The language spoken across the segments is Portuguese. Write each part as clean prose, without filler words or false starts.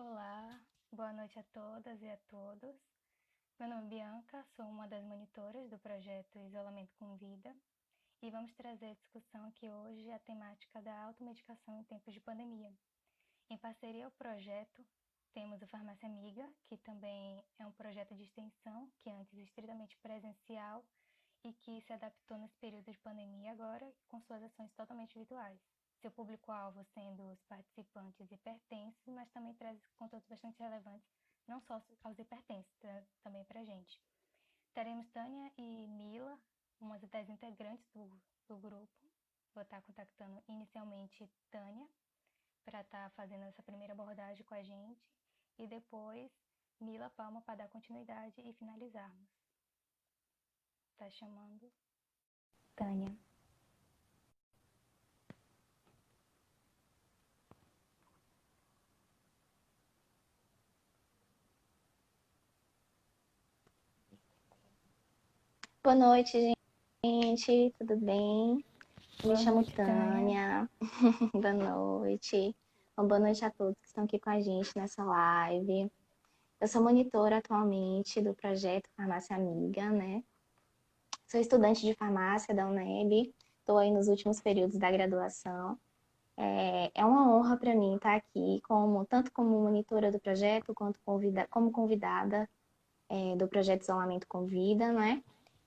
Olá, boa noite a todas e a todos. Meu nome é Bianca, sou uma das monitoras do projeto Isolamento com Vida e vamos trazer a discussão aqui hoje a temática da automedicação em tempos de pandemia. Em parceria ao projeto, temos o Farmácia Amiga, que também é um projeto de extensão, que antes estritamente presencial e que se adaptou nesse período de pandemia agora com suas ações totalmente virtuais. Seu público-alvo sendo os participantes hipertensos, mas também traz conteúdos bastante relevantes, não só aos hipertensos, também para a gente. Teremos Tânia e Mila, umas das integrantes do grupo. Vou estar contactando inicialmente Tânia para estar fazendo essa primeira abordagem com a gente e depois Mila Palma para dar continuidade e finalizarmos. Tá chamando Tânia. Boa noite, gente. Tudo bem? Me chamo Tânia. Boa noite. Boa noite a todos que estão aqui com a gente nessa live. Eu sou monitora atualmente do projeto Farmácia Amiga, né? Sou estudante de farmácia da UNEB. Estou aí nos últimos períodos da graduação. É uma honra para mim estar aqui, tanto como monitora do projeto, quanto como convidada do projeto Isolamento com Vida, né?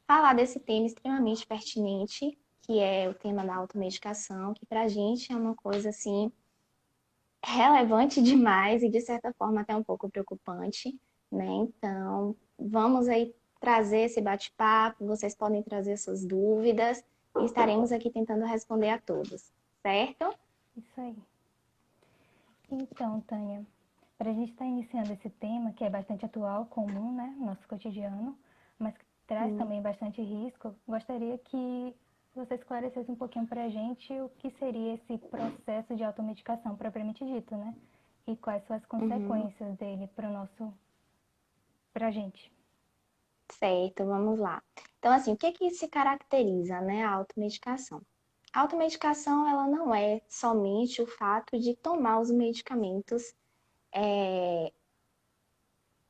Falar desse tema extremamente pertinente, que é o tema da automedicação, que pra gente é uma coisa assim relevante demais e de certa forma até um pouco preocupante, né? Então, vamos aí trazer esse bate-papo, vocês podem trazer suas dúvidas e estaremos aqui tentando responder a todos, certo? Isso aí. Então, Tânia, para a gente estar iniciando esse tema, que é bastante atual, comum, né, no nosso cotidiano, mas que traz também bastante risco, gostaria que você esclarecesse um pouquinho para a gente o que seria esse processo de automedicação propriamente dito, né? E quais são as consequências dele para a gente. Certo, vamos lá. Então, assim, o que se caracteriza, né, a automedicação? A automedicação, ela não é somente o fato de tomar os medicamentos,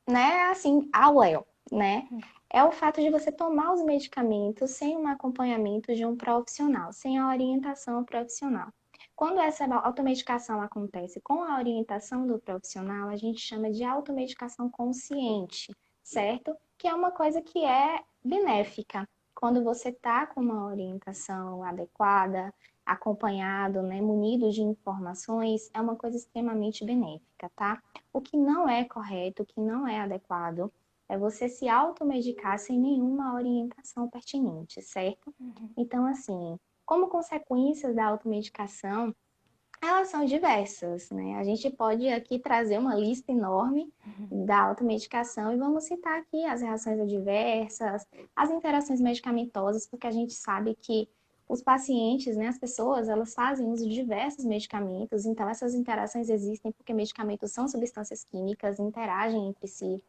né, assim, ao léu, né? É o fato de você tomar os medicamentos sem um acompanhamento de um profissional, sem a orientação profissional. Quando essa automedicação acontece com a orientação do profissional, a gente chama de automedicação consciente, certo? Que é uma coisa que é benéfica. Quando você está com uma orientação adequada, acompanhado, né, munido de informações, é uma coisa extremamente benéfica, tá? O que não é correto, o que não é adequado, é você se automedicar sem nenhuma orientação pertinente, certo? Então, assim, como consequências da automedicação, elas são diversas, né? A gente pode aqui trazer uma lista enorme da automedicação e vamos citar aqui as reações adversas, as interações medicamentosas, porque a gente sabe que os pacientes, né, as pessoas, elas fazem uso de diversos medicamentos, então essas interações existem porque medicamentos são substâncias químicas, interagem entre si.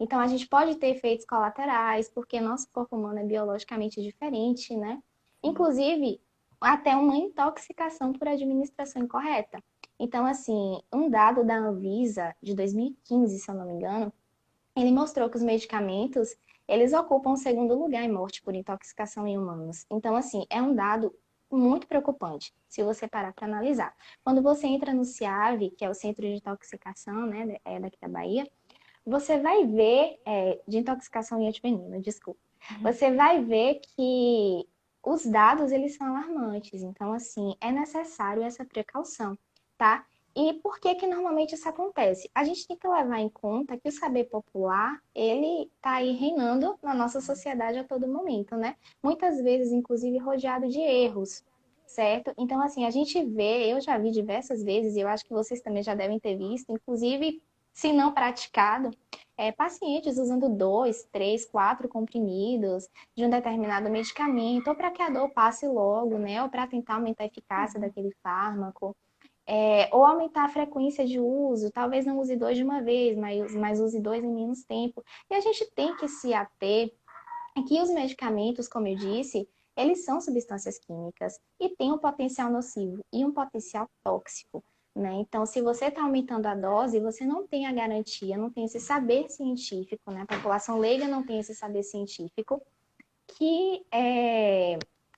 Então a gente pode ter efeitos colaterais, porque nosso corpo humano é biologicamente diferente, né? Inclusive, até uma intoxicação por administração incorreta. Então, assim, um dado da Anvisa de 2015, se eu não me engano, ele mostrou que os medicamentos, eles ocupam o segundo lugar em morte por intoxicação em humanos. Então, assim, é um dado muito preocupante, se você parar para analisar. Quando você entra no CIAV, que é o Centro de Intoxicação, né, daqui da Bahia, você vai ver, de intoxicação em antiveneno, desculpa, você vai ver que os dados, eles são alarmantes. Então, assim, é necessário essa precaução, tá? E por que que normalmente isso acontece? A gente tem que levar em conta que o saber popular, ele tá aí reinando na nossa sociedade a todo momento, né? Muitas vezes, inclusive, rodeado de erros, certo? Então, assim, a gente vê, eu já vi diversas vezes, e eu acho que vocês também já devem ter visto, inclusive, se não praticado, pacientes usando 2, 3, 4 comprimidos de um determinado medicamento, ou para que a dor passe logo, né? Ou para tentar aumentar a eficácia daquele fármaco, ou aumentar a frequência de uso, talvez não use 2 de uma vez, mas use 2 em menos tempo. E a gente tem que se ater que os medicamentos, como eu disse, eles são substâncias químicas e têm um potencial nocivo e um potencial tóxico. né? Então, se você está aumentando a dose, você não tem a garantia, não tem esse saber científico, né? A população leiga não tem esse saber científico que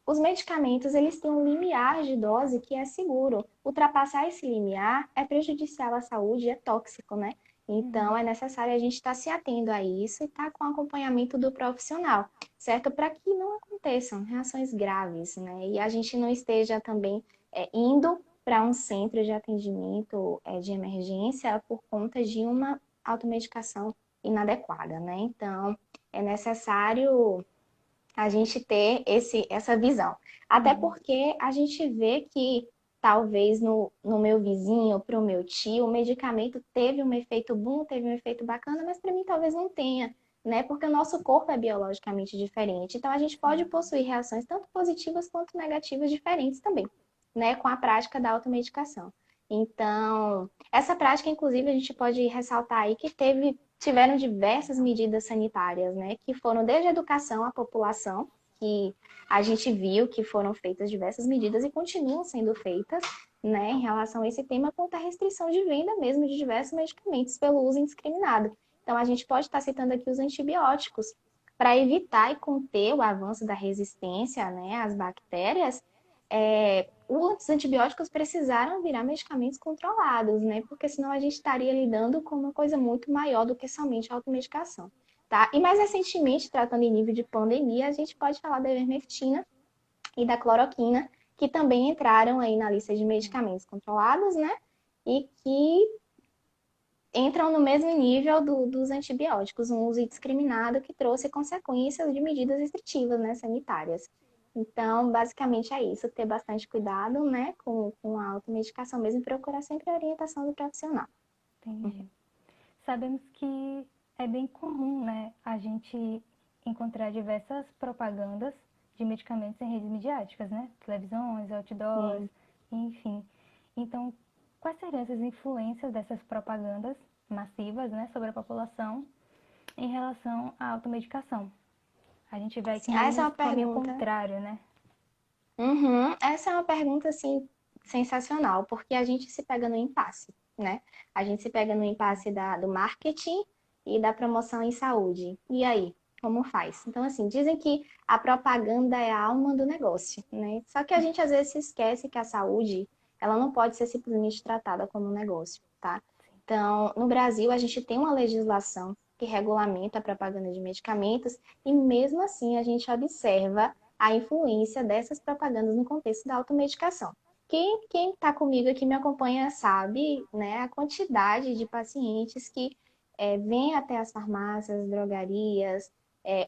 os medicamentos eles têm um limiar de dose que é seguro. Ultrapassar esse limiar é prejudicial à saúde, é tóxico, né? Então, Uhum. é necessário a gente estar se atendo a isso e estar com o acompanhamento do profissional, certo? Para que não aconteçam reações graves, né? E a gente não esteja também indo para um centro de atendimento de emergência por conta de uma automedicação inadequada, né? Então, é necessário a gente ter essa visão. Até Uhum. porque a gente vê que talvez no meu vizinho, para o meu tio, o medicamento teve um efeito bom, teve um efeito bacana, mas para mim talvez não tenha, né? Porque o nosso corpo é biologicamente diferente. Então a gente pode Sim. possuir reações tanto positivas quanto negativas diferentes também, né? Com a prática da automedicação. Então, essa prática, inclusive, a gente pode ressaltar aí que tiveram diversas medidas sanitárias, né, que foram desde a educação à população, que a gente viu que foram feitas diversas medidas e continuam sendo feitas, né, em relação a esse tema, quanto à restrição de venda mesmo de diversos medicamentos pelo uso indiscriminado. Então, a gente pode estar citando aqui os antibióticos, para evitar e conter o avanço da resistência, né, às bactérias, os antibióticos precisaram virar medicamentos controlados, né? Porque senão a gente estaria lidando com uma coisa muito maior do que somente a automedicação, tá? E mais recentemente, tratando em nível de pandemia, a gente pode falar da ivermectina e da cloroquina, que também entraram aí na lista de medicamentos controlados, né? E que entram no mesmo nível dos antibióticos, um uso indiscriminado que trouxe consequências de medidas restritivas, né, sanitárias. Então, basicamente é isso, ter bastante cuidado, né, com a automedicação mesmo e procurar sempre a orientação do profissional. Entendi. Sabemos que é bem comum, né, a gente encontrar diversas propagandas de medicamentos em redes midiáticas, né? Televisões, outdoors, Sim. enfim. Então, quais seriam essas influências dessas propagandas massivas, né, sobre a população em relação à automedicação? A gente vê que Sim, essa é muitos uma caminho pergunta. contrário, né? Uhum. Essa é uma pergunta, assim, sensacional, porque a gente se pega no impasse, né? A gente se pega no impasse do marketing e da promoção em saúde. E aí, como faz? Então, assim, dizem que a propaganda é a alma do negócio, né? Só que a gente às vezes se esquece que a saúde, ela não pode ser simplesmente tratada como um negócio, tá? Então, no Brasil, a gente tem uma legislação que regulamenta a propaganda de medicamentos e mesmo assim a gente observa a influência dessas propagandas no contexto da automedicação. Quem está comigo aqui me acompanha sabe, né, a quantidade de pacientes que vêm até as farmácias, drogarias,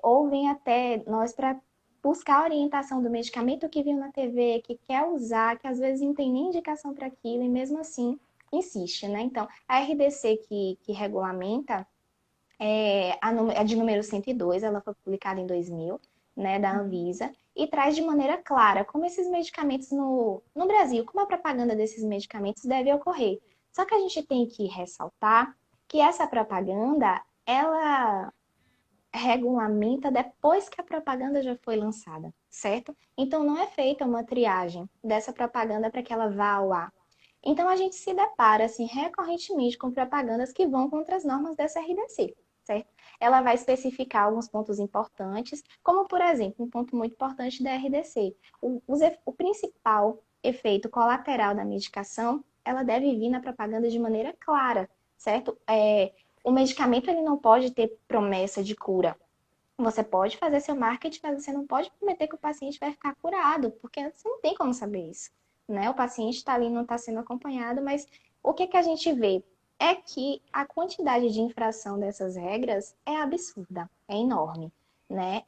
ou vêm até nós para buscar a orientação do medicamento que viu na TV, que quer usar, que às vezes não tem nem indicação para aquilo e mesmo assim insiste, né? Então, a RDC que regulamenta a de número 102, ela foi publicada em 2000, né, da Uhum. Anvisa, e traz de maneira clara como esses medicamentos no Brasil, como a propaganda desses medicamentos deve ocorrer. Só que a gente tem que ressaltar que essa propaganda, ela regulamenta depois que a propaganda já foi lançada, certo? Então não é feita uma triagem dessa propaganda para que ela vá ao ar. Então a gente se depara assim recorrentemente com propagandas que vão contra as normas dessa RDC, certo? Ela vai especificar alguns pontos importantes, como por exemplo, um ponto muito importante da RDC, o principal efeito colateral da medicação, ela deve vir na propaganda de maneira clara, certo? O medicamento ele não pode ter promessa de cura. Você pode fazer seu marketing, mas você não pode prometer que o paciente vai ficar curado, porque você não tem como saber isso, né? O paciente está ali, não está sendo acompanhado, mas o que que a gente vê é que a quantidade de infração dessas regras é absurda, é enorme, né?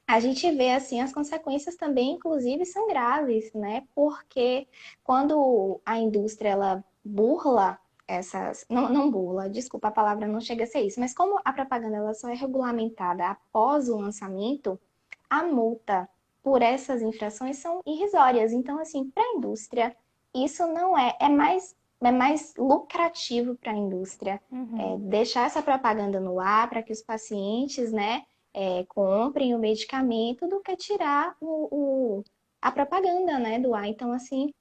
A gente vê assim as consequências também, inclusive, são graves, né? Porque quando a indústria ela burla essas, não burla, desculpa, a palavra não chega a ser isso, mas como a propaganda ela só é regulamentada após o lançamento, a multa por essas infrações são irrisórias. Então, assim, para a indústria, isso não é mais lucrativo para a indústria Uhum. deixar essa propaganda no ar para que os pacientes, né, comprem o medicamento do que tirar a propaganda, né, do ar. Então, assim,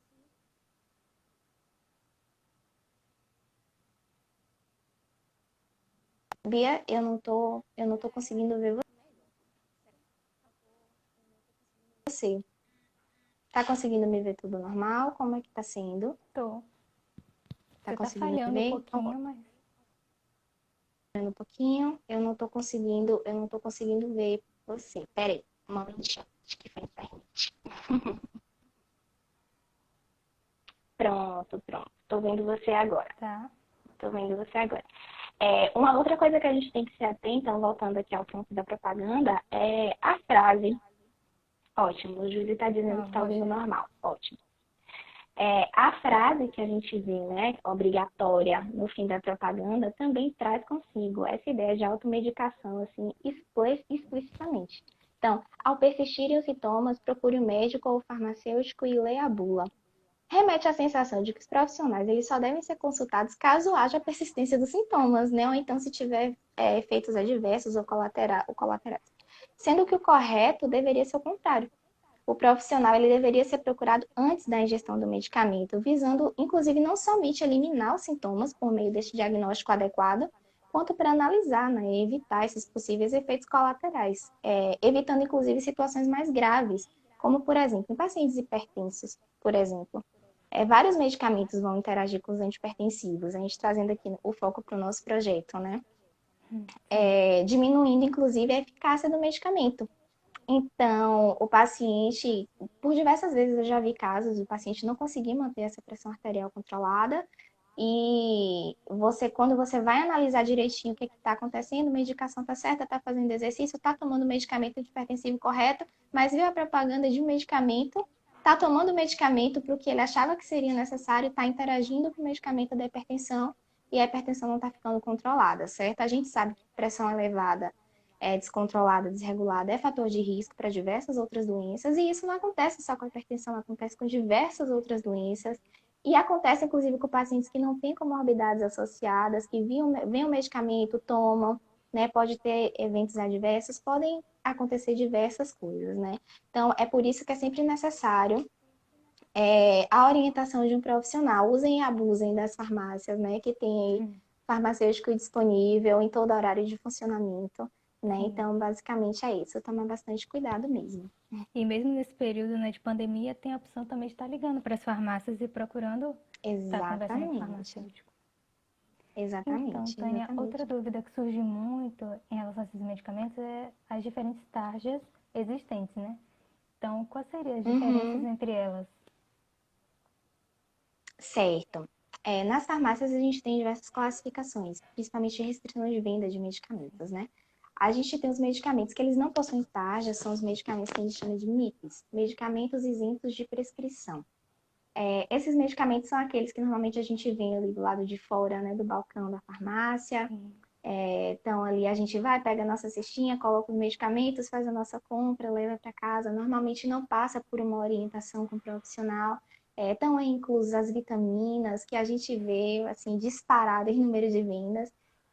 Bia, eu não tô conseguindo ver você. Tá conseguindo me ver tudo normal? Como é que tá sendo? Tô. Tá Você tá conseguindo me falhando um ver? Então, pouquinho, mas um pouquinho. Eu não tô conseguindo ver você. Pera aí, um momentinho. Acho que foi a internet. Pronto, pronto. Tô vendo você agora. tá. Tô vendo você agora. Uma outra coisa que a gente tem que se atentar, voltando aqui ao ponto da propaganda, é a frase. Ótimo, o Júlio está dizendo A que está voz ouvindo é... normal. Ótimo. A frase que a gente vê, né, obrigatória no fim da propaganda, também traz consigo essa ideia de automedicação, assim, explicitamente. Então, ao persistirem os sintomas, procure o médico ou o farmacêutico e leia a bula. Remete à sensação de que os profissionais eles só devem ser consultados caso haja persistência dos sintomas, né? Ou então se tiver efeitos adversos ou colaterais. Sendo que o correto deveria ser o contrário. O profissional ele deveria ser procurado antes da ingestão do medicamento, visando, inclusive, não somente eliminar os sintomas por meio deste diagnóstico adequado, quanto para analisar, né, e evitar esses possíveis efeitos colaterais, evitando, inclusive, situações mais graves, como, por exemplo, em pacientes hipertensos, por exemplo. Vários medicamentos vão interagir com os antihipertensivos, a gente trazendo aqui o foco para o nosso projeto, né? Sim. Diminuindo, inclusive, a eficácia do medicamento. Então, o paciente, por diversas vezes eu já vi casos do paciente não conseguir manter essa pressão arterial controlada. E quando você vai analisar direitinho o que está acontecendo, a medicação está certa, está fazendo exercício, está tomando o medicamento antihipertensivo correto, mas viu a propaganda de um medicamento, está tomando o medicamento para o que ele achava que seria necessário, está interagindo com o medicamento da hipertensão e a hipertensão não está ficando controlada, certo? A gente sabe que pressão elevada descontrolada, desregulada, é fator de risco para diversas outras doenças, e isso não acontece só com a hipertensão, acontece com diversas outras doenças, e acontece inclusive com pacientes que não têm comorbidades associadas, que veem o medicamento, tomam, né? Pode ter eventos adversos, podem acontecer diversas coisas, né? Então, é por isso que é sempre necessário a orientação de um profissional. Usem e abusem das farmácias, né? Que tem aí Hum, farmacêutico disponível em todo horário de funcionamento, né? sim. Então, basicamente é isso. Tomar bastante cuidado mesmo. E mesmo nesse período, né, de pandemia, tem a opção também de estar ligando para as farmácias e procurando estar conversando com o Exatamente. farmacêutico. Então, Exatamente, Tânia, outra exatamente. dúvida que surge muito em relação a esses medicamentos é as diferentes tarjas existentes, né? Então, quais seriam as diferenças Uhum, entre elas? certo. Nas farmácias a gente tem diversas classificações, principalmente restrições de venda de medicamentos, né? A gente tem os medicamentos que eles não possuem tarja, são os medicamentos que a gente chama de MIPs, medicamentos isentos de prescrição. Esses medicamentos são aqueles que normalmente a gente vê ali do lado de fora, né, do balcão da farmácia. Sim. Então, ali a gente vai, pega a nossa cestinha, coloca os medicamentos, faz a nossa compra, leva para casa. Normalmente não passa por uma orientação com o profissional. Estão aí inclusas as vitaminas, que a gente vê, assim, disparada em número de vendas.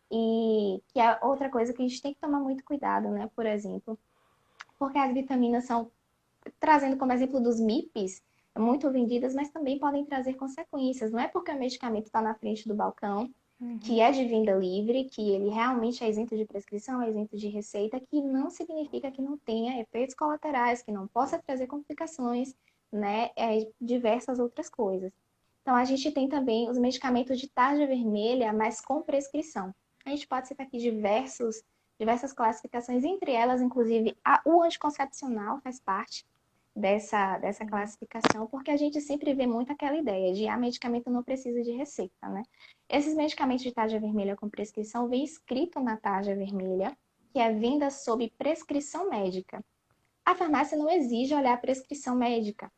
E que é outra coisa que a gente tem que tomar muito cuidado, né? Por exemplo, porque as vitaminas são, trazendo como exemplo dos MIPs, muito vendidas, mas também podem trazer consequências. Não é porque o medicamento está na frente do balcão que Uhum. é de venda livre, que ele realmente é isento de prescrição, é isento de receita, que não significa que não tenha efeitos colaterais, que não possa trazer complicações, né, diversas outras coisas. Então, a gente tem também os medicamentos de tarja vermelha, mas com prescrição. A gente pode citar aqui diversas classificações, entre elas, inclusive, o anticoncepcional faz parte dessa Sim. classificação, porque a gente sempre vê muito aquela ideia de medicamento não precisa de receita, né? Esses medicamentos de tarja vermelha com prescrição vem escrito na tarja vermelha que é venda sob prescrição médica. A farmácia não exige olhar a prescrição médica,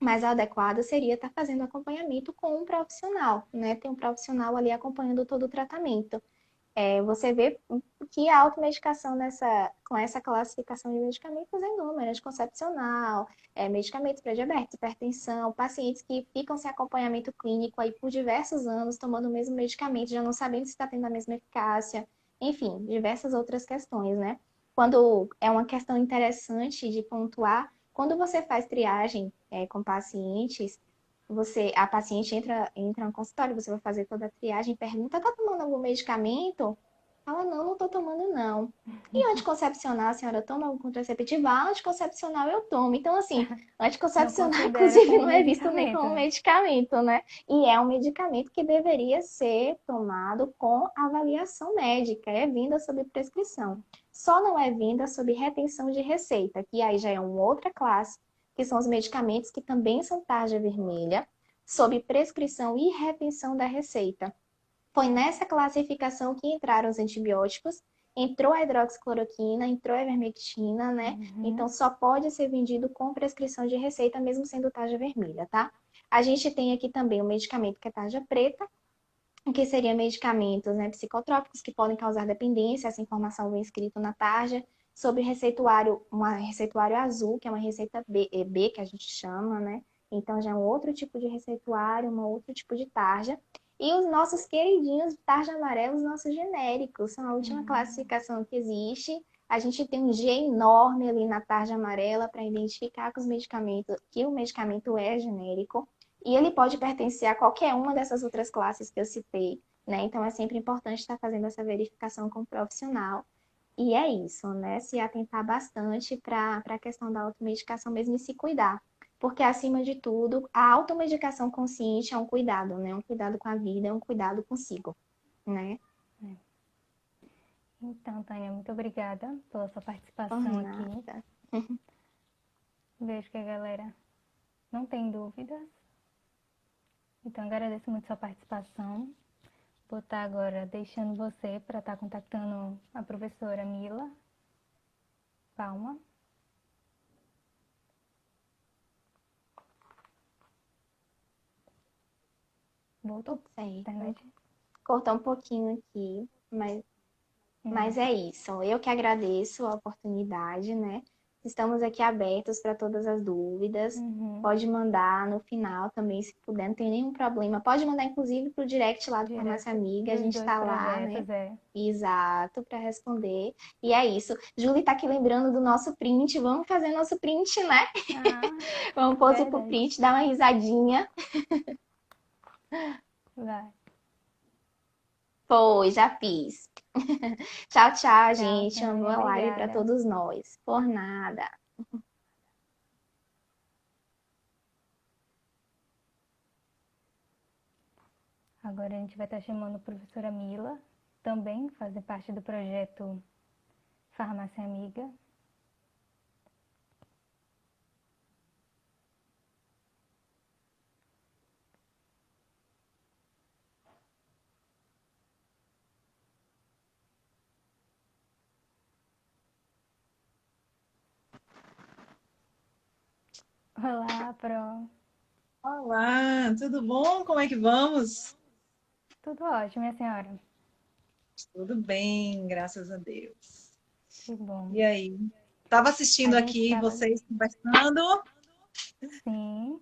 mas o adequado seria estar fazendo acompanhamento com um profissional, né? Tem um profissional ali acompanhando todo o tratamento. Você vê que a automedicação com essa classificação de medicamentos é inúmera, anticoncepcional, medicamentos para diabetes, hipertensão, pacientes que ficam sem acompanhamento clínico aí por diversos anos, tomando o mesmo medicamento, já não sabendo se está tendo a mesma eficácia, enfim, diversas outras questões, né? Quando é uma questão interessante de pontuar, quando você faz triagem com pacientes, a paciente entra no consultório, você vai fazer toda a triagem, pergunta, tá tomando algum medicamento? Fala, não, não tô tomando, não. E anticoncepcional, a senhora toma algum contraceptivo? Ah, anticoncepcional eu tomo. Então, assim, Não anticoncepcional, considera inclusive, como não é visto nem medicamento, como né? medicamento, né? E é um medicamento que deveria ser tomado com avaliação médica, é vinda sob prescrição. Só não é vinda sob retenção de receita, que aí já é uma outra classe, que são os medicamentos que também são tarja vermelha, sob prescrição e retenção da receita. Foi nessa classificação que entraram os antibióticos, entrou a hidroxicloroquina, entrou a ivermectina, né? Uhum. Então só pode ser vendido com prescrição de receita, mesmo sendo tarja vermelha, tá? A gente tem aqui também o medicamento que é tarja preta, que seria medicamentos, né, psicotrópicos que podem causar dependência, essa informação vem escrito na tarja, sobre receituário, uma receituário azul, que é uma receita B, que a gente chama, né? Então já é um outro tipo de receituário, um outro tipo de tarja. E os nossos queridinhos tarja amarela, os nossos genéricos, são a última Uhum. classificação que existe. A gente tem um G enorme ali na tarja amarela para identificar que, que o medicamento é genérico. E ele pode pertencer a qualquer uma dessas outras classes que eu citei, né? Então é sempre importante estar fazendo essa verificação com o profissional. E é isso, né? Se atentar bastante para a questão da automedicação mesmo e se cuidar. Porque, acima de tudo, a automedicação consciente é um cuidado, né? Um cuidado com a vida, é um cuidado consigo, né? Então, Tânia, muito obrigada pela sua Por participação aqui. nada. Vejo que a galera não tem dúvidas. Então, agradeço muito sua participação. Vou estar agora deixando você para estar contactando a professora Mila Palma. Voltou? Tudo certo. Internet? Cortar um pouquinho aqui, mas Hum. é isso. Eu que agradeço a oportunidade, né? Estamos aqui abertos para todas as dúvidas. Uhum. Pode mandar no final também, se puder, não tem nenhum problema. Pode mandar, inclusive, para o direct lá do Farmácia Direct Amiga. A dos gente dois está lá, né? projetos, é. Exato, para responder. E é isso. Julie tá aqui lembrando do nosso print. Vamos fazer nosso print, né? Ah, Vamos pôr pro verdade. print, dar uma risadinha. Vai. Foi, já fiz. Tchau, tchau, Tchau, gente. Uma Tânia. boa live para Obrigada. todos nós. Por nada. Agora a gente vai estar chamando a professora Mila, também fazer parte do projeto Farmácia Amiga. Olá, Pro. Olá, tudo bom? Como é que vamos? Tudo ótimo, minha senhora? Tudo bem, graças a Deus. Que bom. E aí? Estava A assistindo gente aqui estava, vocês conversando. sim,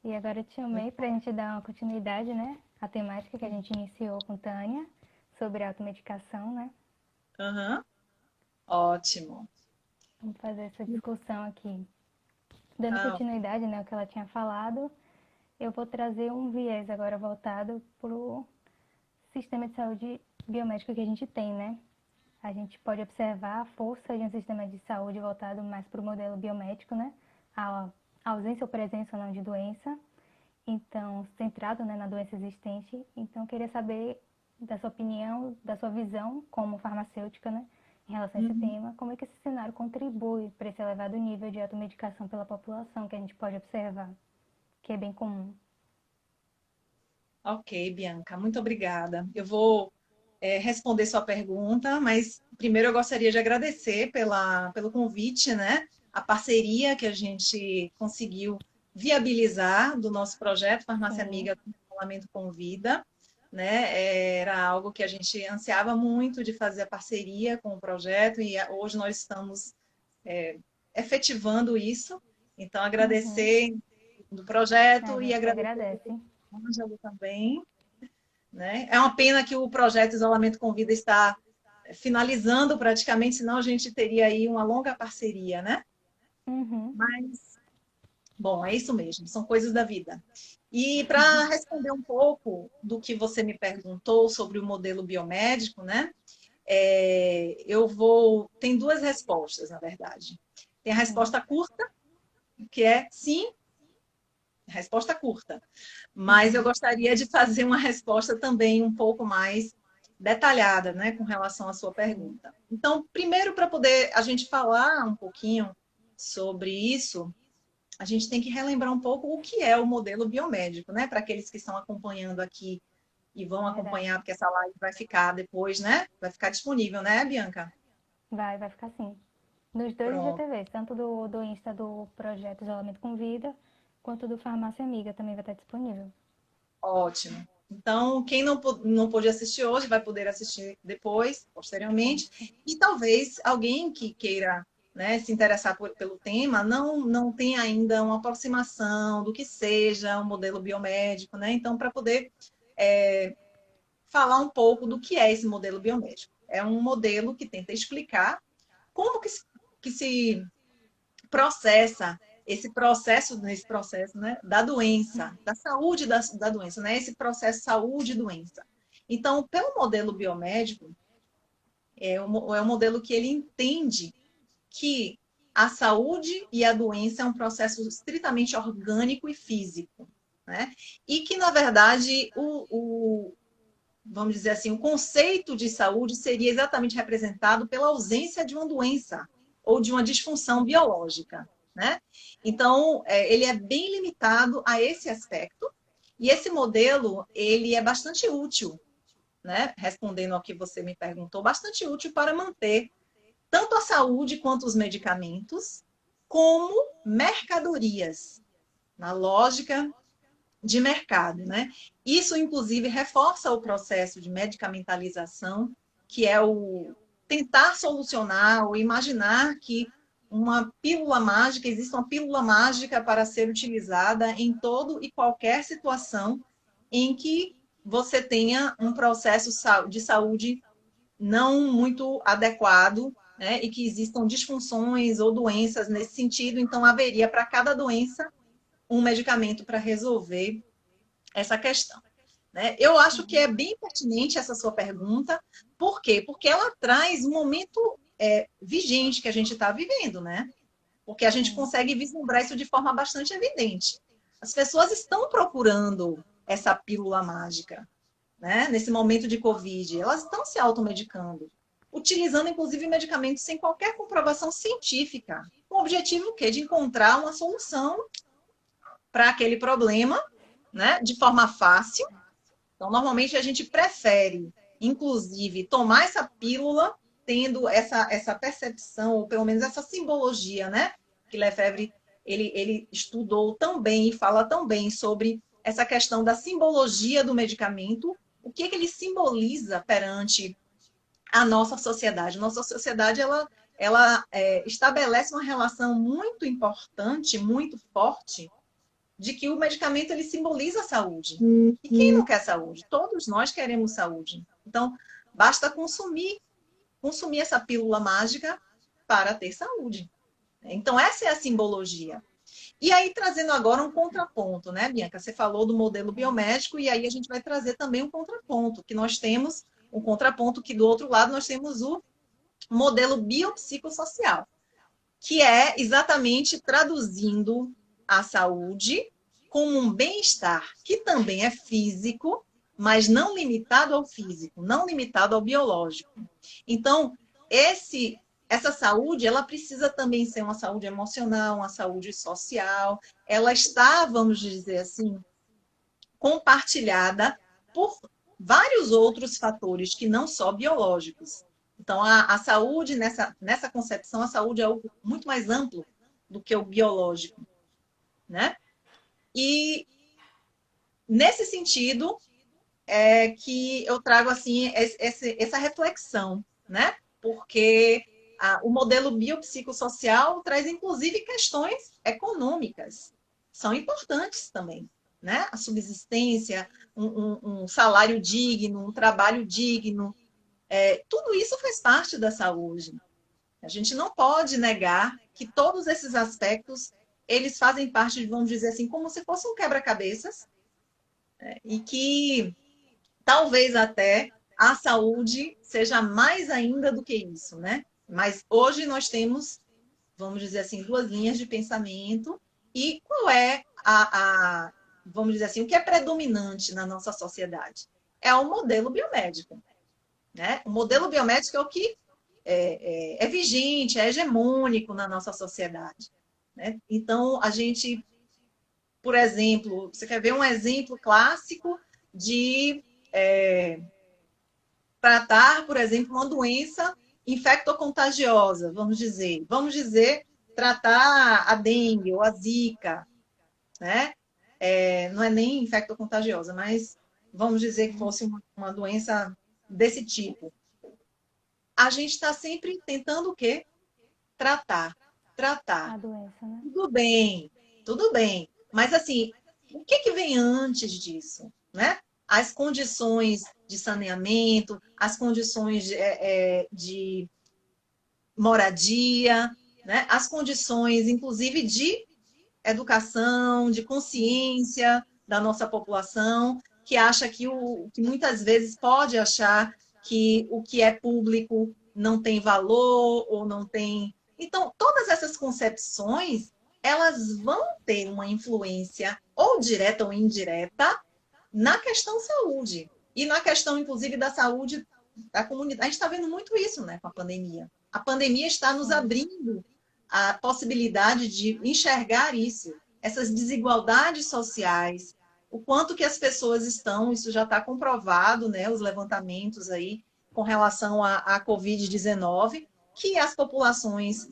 e agora eu te chamei para a gente dar uma continuidade, né? A temática que a gente iniciou com Tânia sobre automedicação, né? Aham, ótimo. Vamos fazer essa discussão aqui. Dando Ah, continuidade, né, ao que ela tinha falado, eu vou trazer um viés agora voltado para o sistema de saúde biomédico que a gente tem, né? A gente pode observar a força de um sistema de saúde voltado mais para o modelo biomédico, né? A ausência ou presença ou não de doença, então centrado, né, na doença existente. Então, eu queria saber da sua opinião, da sua visão como farmacêutica, né, em relação a esse uhum. tema, como é que esse cenário contribui para esse elevado nível de automedicação pela população que a gente pode observar, que é bem comum. Ok, Bianca, muito obrigada. Eu vou responder sua pergunta, mas primeiro eu gostaria de agradecer pelo convite, né? A parceria que a gente conseguiu viabilizar do nosso projeto Farmácia Sim. Amiga com Isolamento com Vida, né? Era algo que a gente ansiava muito de fazer a parceria com o projeto e hoje nós estamos efetivando isso. Então, Uhum. agradecer do A projeto e gente que agradecer agradece. ao Ângelo também, né? É uma pena que o projeto Isolamento com Vida está finalizando praticamente, senão a gente teria aí uma longa parceria, né? Uhum. Mas, bom, é isso mesmo, são coisas da vida. E para responder um pouco do que você me perguntou sobre o modelo biomédico, né? Tem duas respostas, na verdade. Tem a resposta curta, que é sim, resposta curta. Mas eu gostaria de fazer uma resposta também um pouco mais detalhada, né, com relação à sua pergunta. Então, primeiro, para poder a gente falar um pouquinho sobre isso, a gente tem que relembrar um pouco o que é o modelo biomédico, né, para aqueles que estão acompanhando aqui e vão acompanhar, porque essa live vai ficar depois, né? Vai ficar disponível, né, Bianca? Vai ficar sim. Nos dois Pronto, IGTVs, tanto do Insta do Projeto Isolamento com Vida, quanto do Farmácia Amiga também vai estar disponível. ótimo. Então, quem não pôde assistir hoje vai poder assistir depois, posteriormente. E talvez alguém que queira, né, se interessar pelo tema não tenha ainda uma aproximação do que seja um modelo biomédico, né? Então, para poder falar um pouco do que é esse modelo biomédico. É um modelo que tenta explicar como que se processa nesse processo, né, da doença, da saúde da doença, né, esse processo saúde e doença. Então, pelo modelo biomédico, é um modelo que ele entende que a saúde e a doença é um processo estritamente orgânico e físico, né? E que, na verdade, vamos dizer assim, o conceito de saúde seria exatamente representado pela ausência de uma doença ou de uma disfunção biológica, né? Então, ele é bem limitado a esse aspecto, e esse modelo, ele é bastante útil, né? Respondendo ao que você me perguntou, bastante útil para manter tanto a saúde quanto os medicamentos como mercadorias, na lógica de mercado, né? Isso, inclusive, reforça o processo de medicamentalização, que é o tentar solucionar ou imaginar que uma pílula mágica, existe uma pílula mágica para ser utilizada em todo e qualquer situação em que você tenha um processo de saúde não muito adequado, né? E que existam disfunções ou doenças nesse sentido, então haveria para cada doença um medicamento para resolver essa questão, né? Eu acho que é bem pertinente essa sua pergunta. Por quê? Porque ela traz um momento vigente que a gente está vivendo, né? Porque a gente consegue vislumbrar isso de forma bastante evidente. As pessoas estão procurando essa pílula mágica, né? Nesse momento de Covid, elas estão se automedicando, utilizando inclusive medicamentos sem qualquer comprovação científica, com o objetivo o quê? De encontrar uma solução para aquele problema, né? De forma fácil. Então, normalmente a gente prefere, inclusive, tomar essa pílula tendo essa percepção, ou pelo menos essa simbologia, né? Que Lefebvre ele estudou tão bem e fala tão bem sobre essa questão da simbologia do medicamento, o que ele simboliza perante a nossa sociedade. Nossa sociedade ela estabelece uma relação muito importante, muito forte, de que o medicamento ele simboliza a saúde. E quem não quer saúde? Todos nós queremos saúde. Então, basta consumir essa pílula mágica para ter saúde. Então, essa é a simbologia. E aí, trazendo agora um contraponto, né, Bianca? Você falou do modelo biomédico, e aí a gente vai trazer também um contraponto, que nós temos um contraponto que do outro lado nós temos o modelo biopsicossocial, que é exatamente traduzindo a saúde como um bem-estar, que também é físico, mas não limitado ao físico, não limitado ao biológico. Então, essa saúde, ela precisa também ser uma saúde emocional, uma saúde social. Ela está, vamos dizer assim, compartilhada por vários outros fatores que não só biológicos. Então, a saúde, nessa concepção, a saúde é algo muito mais amplo do que o biológico, né? E, nesse sentido, é que eu trago, assim, essa reflexão, né? Porque o modelo biopsicossocial traz, inclusive, questões econômicas. São importantes também, né? A subsistência, um salário digno, um trabalho digno, tudo isso faz parte da saúde. A gente não pode negar que todos esses aspectos, eles fazem parte, vamos dizer assim, como se fosse um quebra-cabeças, e que talvez até a saúde seja mais ainda do que isso, né? Mas hoje nós temos, vamos dizer assim, duas linhas de pensamento. E qual é vamos dizer assim, o que é predominante na nossa sociedade? É o modelo biomédico, né? O modelo biomédico é o que é vigente, é hegemônico na nossa sociedade, né? Então, a gente, por exemplo, você quer ver um exemplo clássico de tratar, por exemplo, uma doença infectocontagiosa, vamos dizer, tratar a dengue ou a zika, né? Não é nem infectocontagiosa, mas vamos dizer que fosse uma doença desse tipo. A gente está sempre tentando o quê? Tratar. A doença, né? Tudo bem, tudo bem. Mas assim, o que que vem antes disso, né? As condições de saneamento, as condições de moradia, né? As condições, inclusive, de educação, de consciência da nossa população, que acha que muitas vezes pode achar que o que é público não tem valor ou não tem. Então, todas essas concepções, elas vão ter uma influência, ou direta ou indireta, na questão saúde. E na questão, inclusive, da saúde da comunidade. A gente está vendo muito isso, né, com a pandemia. A pandemia está nos abrindo a possibilidade de enxergar isso, essas desigualdades sociais, o quanto que as pessoas estão, isso já está comprovado, né, os levantamentos aí com relação à Covid-19, que as populações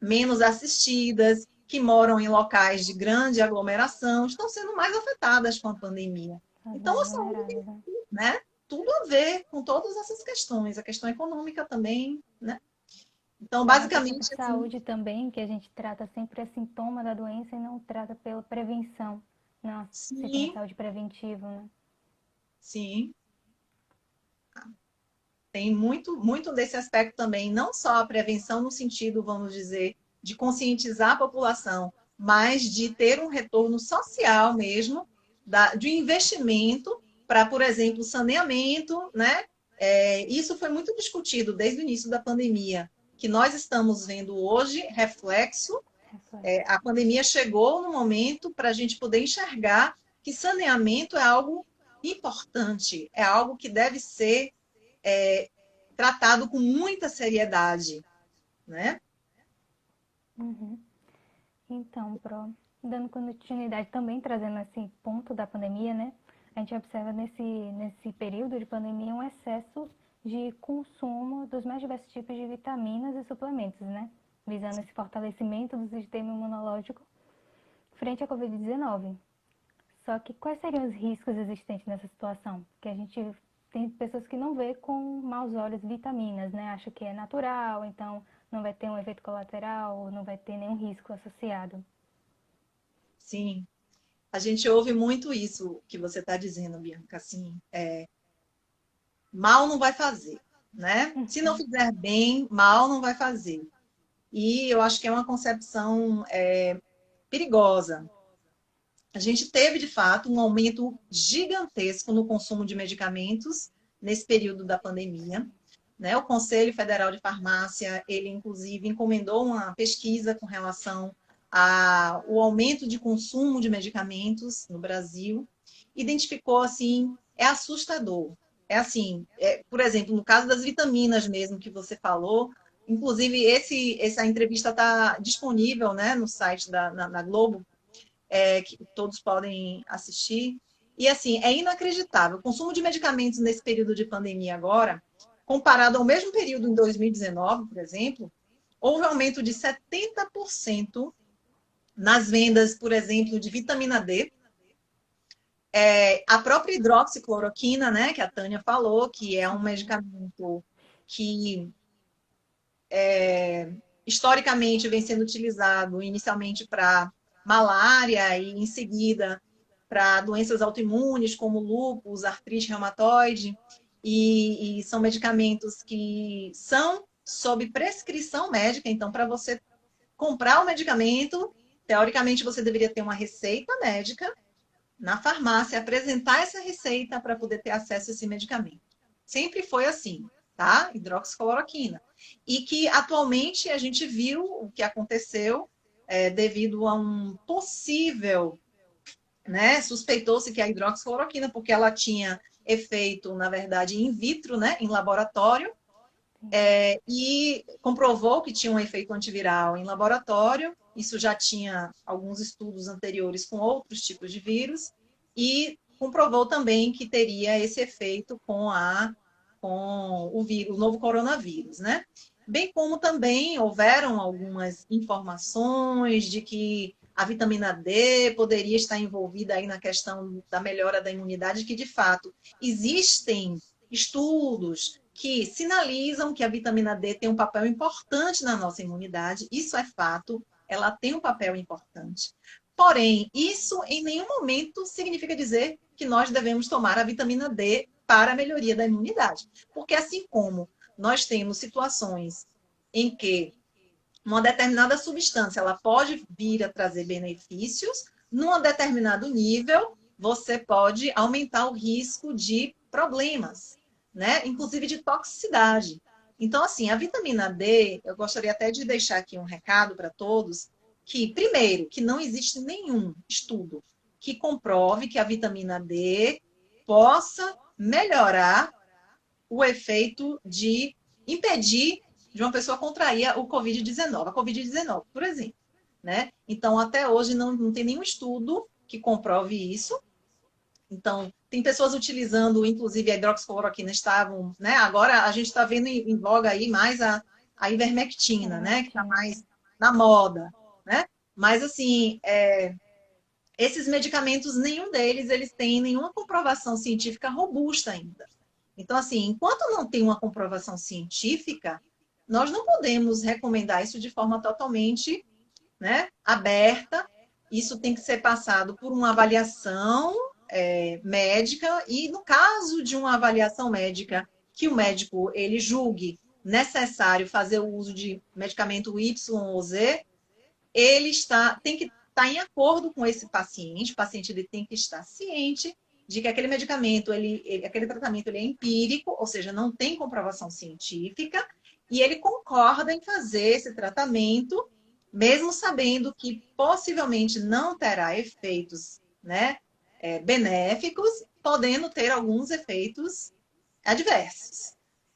menos assistidas, que moram em locais de grande aglomeração, estão sendo mais afetadas com a pandemia. Então, a saúde tem, né, tudo a ver com todas essas questões, a questão econômica também, né? Então, basicamente. A saúde também, que a gente trata sempre é sintoma da doença e não trata pela prevenção. Não, sistema de saúde preventivo, né? Sim. Tem muito desse aspecto também, não só a prevenção no sentido, vamos dizer, de conscientizar a população, mas de ter um retorno social mesmo, de investimento para, por exemplo, saneamento, né? Isso foi muito discutido desde o início da pandemia, que nós estamos vendo hoje reflexo. A pandemia chegou no momento para a gente poder enxergar que saneamento é algo importante, é algo que deve ser tratado com muita seriedade, né? Uhum. Então, dando continuidade também, trazendo esse ponto da pandemia, né? A gente observa nesse período de pandemia um excesso de consumo dos mais diversos tipos de vitaminas e suplementos, né? Visando esse fortalecimento do sistema imunológico frente à Covid-19. Só que quais seriam os riscos existentes nessa situação? Porque a gente tem pessoas que não vê com maus olhos vitaminas, né? Acha que é natural, então não vai ter um efeito colateral, não vai ter nenhum risco associado. Sim, a gente ouve muito isso que você está dizendo, Bianca, assim, mal não vai fazer, né? Se não fizer bem, mal não vai fazer. E eu acho que é uma concepção perigosa. A gente teve, de fato, um aumento gigantesco no consumo de medicamentos nesse período da pandemia, né? O Conselho Federal de Farmácia, ele inclusive encomendou uma pesquisa com relação ao aumento de consumo de medicamentos no Brasil, identificou assim, é assustador. É assim, por exemplo, no caso das vitaminas mesmo que você falou, inclusive essa entrevista está disponível, né, no site na Globo, que todos podem assistir. E assim, é inacreditável. O consumo de medicamentos nesse período de pandemia agora, comparado ao mesmo período em 2019, por exemplo, houve um aumento de 70% nas vendas, por exemplo, de vitamina D. A própria hidroxicloroquina, né, que a Tânia falou, que é um medicamento que historicamente vem sendo utilizado inicialmente para malária e em seguida para doenças autoimunes como lúpus, artrite reumatoide, e são medicamentos que são sob prescrição médica, então para você comprar o medicamento, teoricamente você deveria ter uma receita médica na farmácia, apresentar essa receita para poder ter acesso a esse medicamento. Sempre foi assim, tá? Hidroxicloroquina. E que atualmente a gente viu o que aconteceu devido a um possível, né? Suspeitou-se que a hidroxicloroquina, porque ela tinha efeito, na verdade, in vitro, né? Em laboratório, e comprovou que tinha um efeito antiviral em laboratório. Isso já tinha alguns estudos anteriores com outros tipos de vírus, e comprovou também que teria esse efeito com o vírus, o novo coronavírus, né? Bem como também houveram algumas informações de que a vitamina D poderia estar envolvida aí na questão da melhora da imunidade, que de fato existem estudos que sinalizam que a vitamina D tem um papel importante na nossa imunidade, isso é fato, ela tem um papel importante. Porém, isso em nenhum momento significa dizer que nós devemos tomar a vitamina D para a melhoria da imunidade. Porque assim como nós temos situações em que uma determinada substância ela pode vir a trazer benefícios, num determinado nível, você pode aumentar o risco de problemas, né? Inclusive de toxicidade. Então, assim, a vitamina D, eu gostaria até de deixar aqui um recado para todos, que, primeiro, que não existe nenhum estudo que comprove que a vitamina D possa melhorar o efeito de impedir de uma pessoa contrair o Covid-19, a Covid-19, por exemplo. Né? Então, até hoje, não tem nenhum estudo que comprove isso. Então, tem pessoas utilizando, inclusive, a hidroxicloroquina estavam, né? Agora a gente está vendo em voga aí mais a ivermectina, né? Que está mais na moda, né? Mas, assim, esses medicamentos, nenhum deles, eles têm nenhuma comprovação científica robusta ainda. Então, assim, enquanto não tem uma comprovação científica, nós não podemos recomendar isso de forma totalmente, né, aberta. Isso tem que ser passado por uma avaliação médica, e no caso de uma avaliação médica que o médico ele julgue necessário fazer o uso de medicamento Y ou Z, ele tem que estar em acordo com esse paciente. O paciente ele tem que estar ciente de que aquele medicamento, aquele tratamento ele é empírico, ou seja, não tem comprovação científica, e ele concorda em fazer esse tratamento, mesmo sabendo que possivelmente não terá efeitos, né, benéficos, podendo ter alguns efeitos adversos,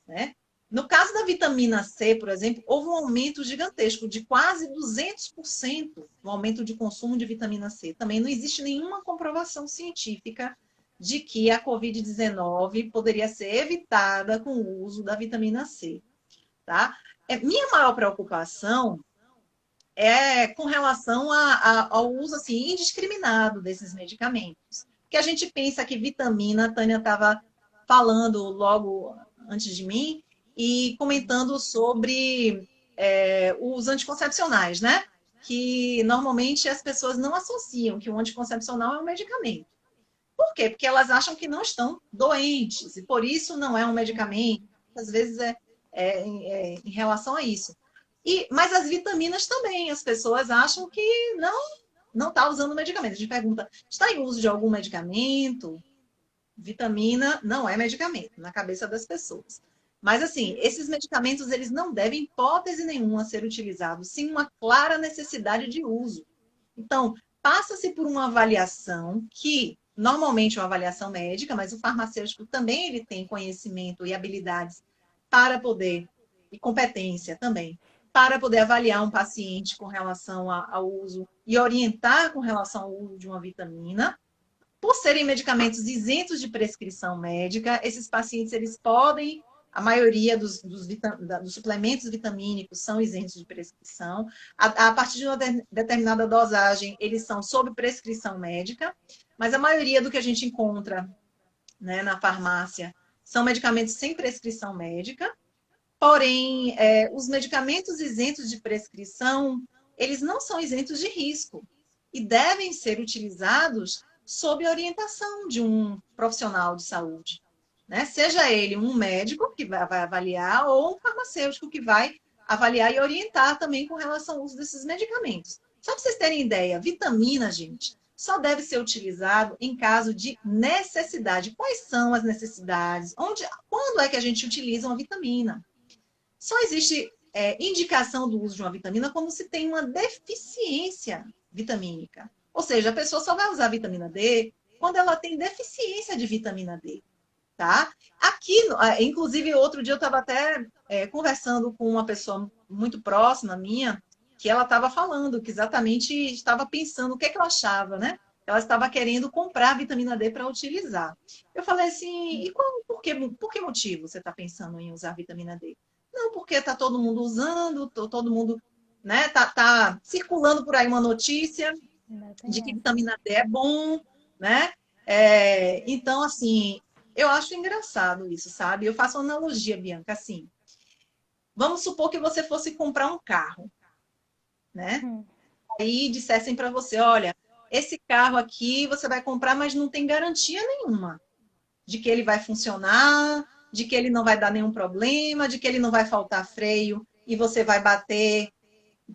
né? No caso da vitamina C, por exemplo, houve um aumento gigantesco de quase 200% no aumento de consumo de vitamina C. Também não existe nenhuma comprovação científica de que a Covid-19 poderia ser evitada com o uso da vitamina C. Tá? Minha maior preocupação é com relação ao uso assim, indiscriminado desses medicamentos. Porque a gente pensa que vitamina, a Tânia estava falando logo antes de mim, e comentando sobre os anticoncepcionais, né? Que normalmente as pessoas não associam que o anticoncepcional é um medicamento. Por quê? Porque elas acham que não estão doentes, e por isso não é um medicamento. Às vezes em relação a isso. Mas as vitaminas também, as pessoas acham que não está usando medicamento. A gente pergunta, está em uso de algum medicamento? Vitamina não é medicamento, na cabeça das pessoas. Mas, assim, esses medicamentos, eles não devem, em hipótese nenhuma, ser utilizados sem uma clara necessidade de uso. Então, passa-se por uma avaliação que, normalmente, é uma avaliação médica, mas o farmacêutico também ele tem conhecimento e habilidades para poder, e competência também, para poder avaliar um paciente com relação ao uso e orientar com relação ao uso de uma vitamina. Por serem medicamentos isentos de prescrição médica, esses pacientes eles podem, a maioria dos suplementos vitamínicos são isentos de prescrição. A partir de uma determinada dosagem, eles são sob prescrição médica, mas a maioria do que a gente encontra, né, na farmácia são medicamentos sem prescrição médica. Porém, os medicamentos isentos de prescrição, eles não são isentos de risco e devem ser utilizados sob a orientação de um profissional de saúde, né? Seja ele um médico que vai avaliar ou um farmacêutico que vai avaliar e orientar também com relação ao uso desses medicamentos. Só para vocês terem ideia, vitamina, gente, só deve ser utilizado em caso de necessidade. Quais são as necessidades? Quando é que a gente utiliza uma vitamina? Só existe indicação do uso de uma vitamina quando se tem uma deficiência vitamínica. Ou seja, a pessoa só vai usar a vitamina D quando ela tem deficiência de vitamina D, tá? Aqui, inclusive, outro dia eu estava até conversando com uma pessoa muito próxima minha, que ela estava falando que exatamente estava pensando o que é que eu achava, né? Ela estava querendo comprar vitamina D para utilizar. Eu falei assim, e por que motivo você está pensando em usar vitamina D? Não, porque está todo mundo usando, todo mundo, né? Tá circulando por aí uma notícia de que vitamina D é bom, né? Então, assim, eu acho engraçado isso, sabe? Eu faço uma analogia, Bianca, assim. Vamos supor que você fosse comprar um carro, né? Aí dissessem para você, olha, esse carro aqui você vai comprar, mas não tem garantia nenhuma de que ele vai funcionar, de que ele não vai dar nenhum problema, de que ele não vai faltar freio e você vai bater,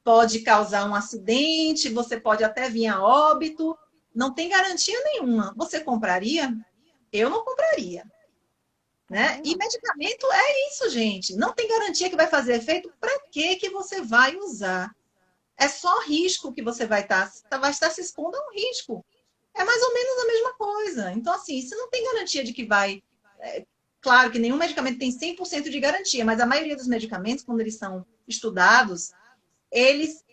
pode causar um acidente, você pode até vir a óbito, não tem garantia nenhuma. Você compraria? Eu não compraria. Né? E medicamento é isso, gente. Não tem garantia que vai fazer efeito. Para que você vai usar? É só risco que você vai estar se expondo a um risco. É mais ou menos a mesma coisa. Então, assim, você não tem garantia de que vai. Claro que nenhum medicamento tem 100% de garantia, mas a maioria dos medicamentos, quando eles são estudados, eles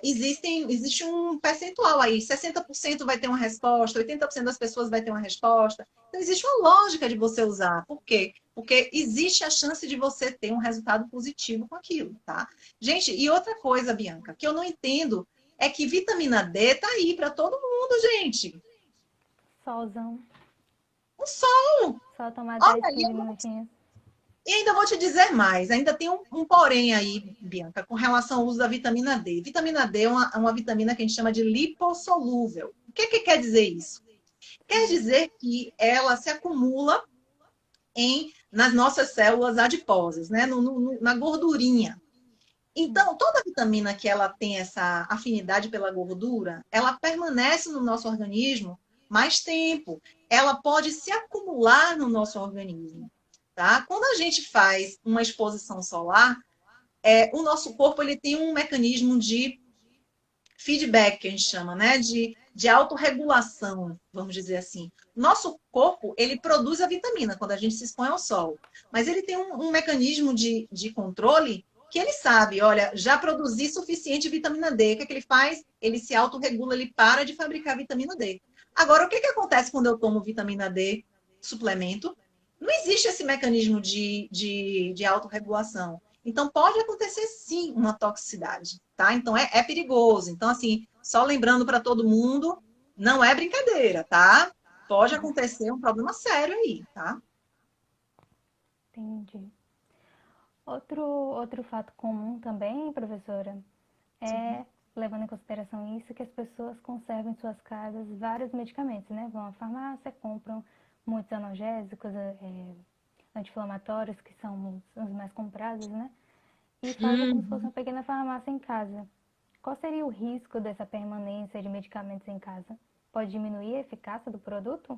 existe um percentual aí, 60% vai ter uma resposta, 80% das pessoas vai ter uma resposta. Então, existe uma lógica de você usar. Por quê? Porque existe a chance de você ter um resultado positivo com aquilo, tá? Gente, e outra coisa, Bianca, que eu não entendo é que vitamina D tá aí para todo mundo, gente. Solzão. O sol. Só tomar Olha 10, aí, 15 minutinhos. e ainda vou te dizer mais, ainda tem um porém aí, Bianca, com relação ao uso da vitamina D. Vitamina D é uma vitamina que a gente chama de lipossolúvel. O que quer dizer isso? Quer dizer que ela se acumula nas nossas células adiposas, né? Na gordurinha. Então, toda vitamina que ela tem essa afinidade pela gordura, ela permanece no nosso organismo mais tempo. Ela pode se acumular no nosso organismo. Tá? Quando a gente faz uma exposição solar, o nosso corpo ele tem um mecanismo de feedback, que a gente chama, né? De autorregulação, vamos dizer assim. Nosso corpo, ele produz a vitamina quando a gente se expõe ao sol. Mas ele tem um mecanismo de controle que ele sabe, olha, já produzi suficiente vitamina D. O que ele faz? Ele se autorregula, ele para de fabricar vitamina D. Agora, o que acontece quando eu tomo vitamina D suplemento? Não existe esse mecanismo de autorregulação. Então, pode acontecer sim uma toxicidade, tá? Então, é perigoso. Então, assim, só lembrando para todo mundo, não é brincadeira, tá? Pode acontecer um problema sério aí, tá? Entendi. Outro fato comum também, professora, é, levando em consideração isso, que as pessoas conservam em suas casas vários medicamentos, né? Vão à farmácia, compram muitos analgésicos, anti-inflamatórios, que são os mais comprados, né? E fazem como se fosse uma pequena farmácia em casa. Qual seria o risco dessa permanência de medicamentos em casa? Pode diminuir a eficácia do produto?